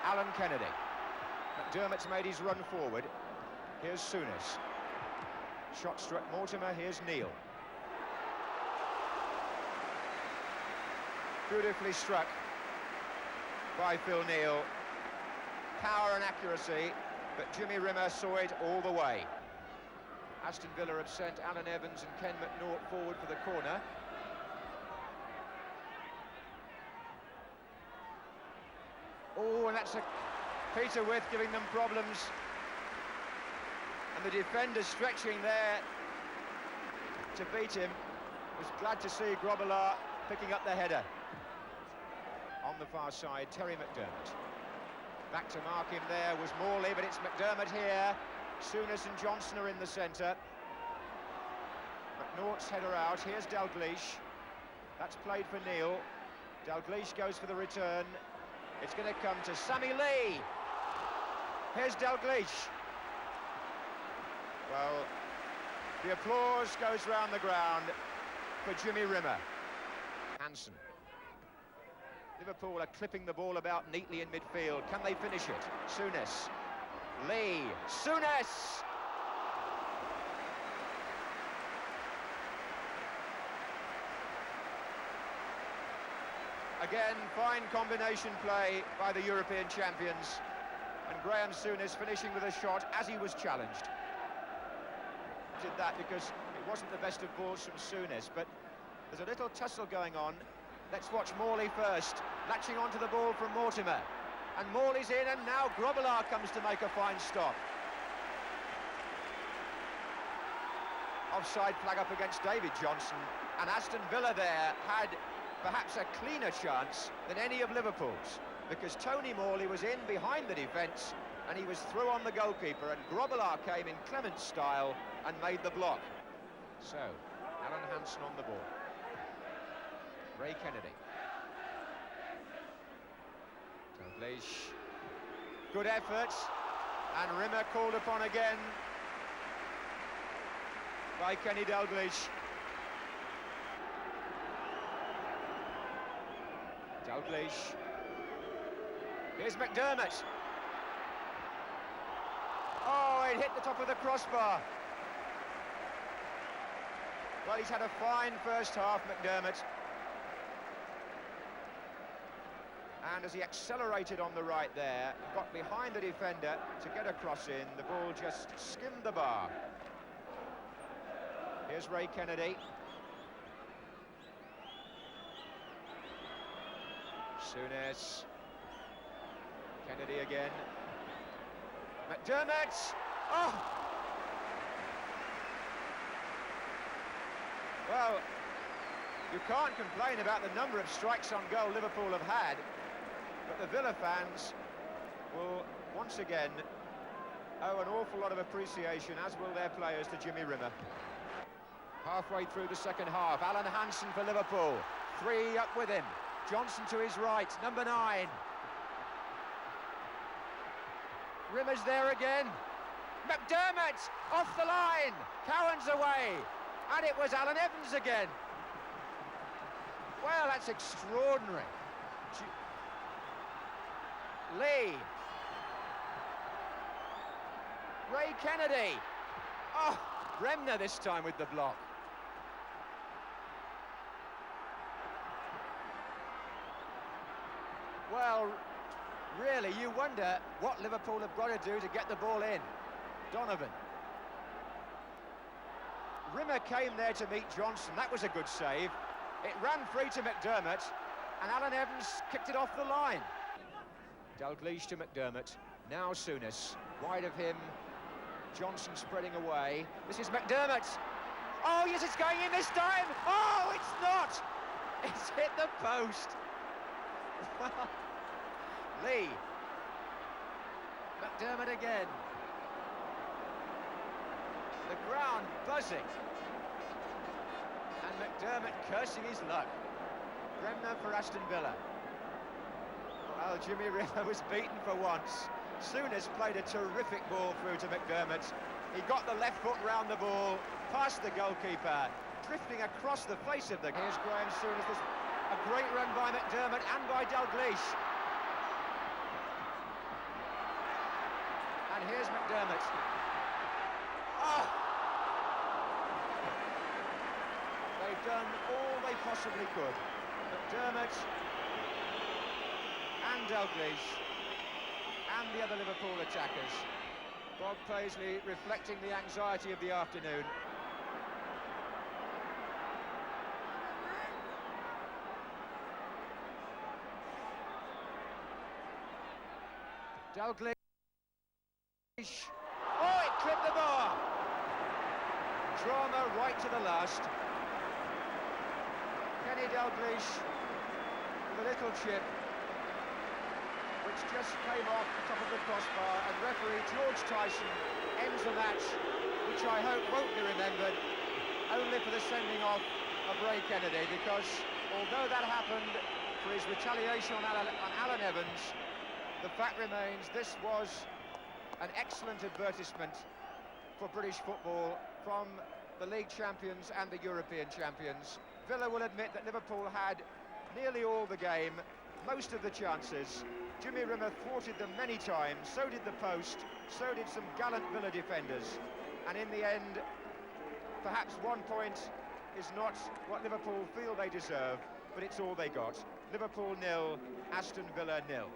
Alan Kennedy. McDermott's made his run forward. Here's Souness. Shot struck Mortimer, here's Neil. Beautifully struck by Phil Neal. Power and accuracy, but Jimmy Rimmer saw it all the way. Aston Villa have sent Alan Evans and Ken McNaught forward for the corner. Oh, and that's a Peter With giving them problems. And the defender stretching there to beat him. Was glad to see Grobbelaar picking up the header. On the far side, Terry McDermott. Back to mark him there was Morley, but it's McDermott here. Souness and Johnson are in the centre. McNaught's header out. Here's Dalglish. That's played for Neil. Dalglish goes for the return. It's going to come to Sammy Lee. Here's Dalglish. Well, the applause goes round the ground for Jimmy Rimmer. Hansen. Liverpool are clipping the ball about neatly in midfield. Can they finish it? Souness. Lee. Souness! Again, fine combination play by the European champions. And Graham Souness finishing with a shot as he was challenged. Did that because it wasn't the best of balls from Souness, but there's a little tussle going on. Let's watch Morley first, latching onto the ball from Mortimer. And Morley's in, and now Grobbelaar comes to make a fine stop. Offside flag up against David Johnson, and Aston Villa there had perhaps a cleaner chance than any of Liverpool's, because Tony Morley was in behind the defence, and he was through on the goalkeeper, and Grobbelaar came in Clement's style and made the block. So, Alan Hansen on the ball. Ray Kennedy. Dalglish. Good effort. And Rimmer called upon again by Kenny Dalglish. Dalglish. Here's McDermott. Oh, it hit the top of the crossbar. Well, he's had a fine first half, McDermott. And as he accelerated on the right there, got behind the defender to get a cross in, the ball just skimmed the bar. Here's Ray Kennedy. Souness. Kennedy again. McDermott! Oh! Well, you can't complain about the number of strikes on goal Liverpool have had. But the Villa fans will once again owe an awful lot of appreciation, as will their players, to Jimmy Rimmer. Halfway through the second half, Alan Hansen for Liverpool. 3 up with him. Johnson to his right, number 9. Rimmer's there again. McDermott off the line. Cowan's away. And it was Alan Evans again. Well, that's extraordinary. Lee. Ray Kennedy. Oh, Bremner this time with the block. Well, really, you wonder what Liverpool have got to do to get the ball in. Donovan. Rimmer came there to meet Johnson. That was a good save. It ran free to McDermott, and Alan Evans kicked it off the line. Dalglish to McDermott. Now Souness. Wide of him. Johnson spreading away. This is McDermott. Oh, yes, it's going in this time. Oh, it's not. It's hit the post. Lee. McDermott again. The ground buzzing. And McDermott cursing his luck. Bremner for Aston Villa. Well, Jimmy Rimmer was beaten for once. Souness played a terrific ball through to McDermott. He got the left foot round the ball, past the goalkeeper, drifting across the face of the... Here's Graham Souness. There's a great run by McDermott and by Dalglish. McDermott. Oh! They've done all they possibly could. McDermott and Dalglish and the other Liverpool attackers. Bob Paisley reflecting the anxiety of the afternoon. Dalglish. Oh, it clipped the bar! Drama right to the last. Kenny Dalglish with a little chip, which just came off the top of the crossbar, and referee George Tyson ends the match, which I hope won't be remembered, only for the sending off of Ray Kennedy, because although that happened for his retaliation on Alan Evans, the fact remains this was an excellent advertisement for British football from the league champions and the European champions. Villa will admit that Liverpool had nearly all the game, most of the chances. Jimmy Rimmer thwarted them many times, so did the post, so did some gallant Villa defenders. And in the end, perhaps 1 point is not what Liverpool feel they deserve, but it's all they got. Liverpool 0, Aston Villa 0.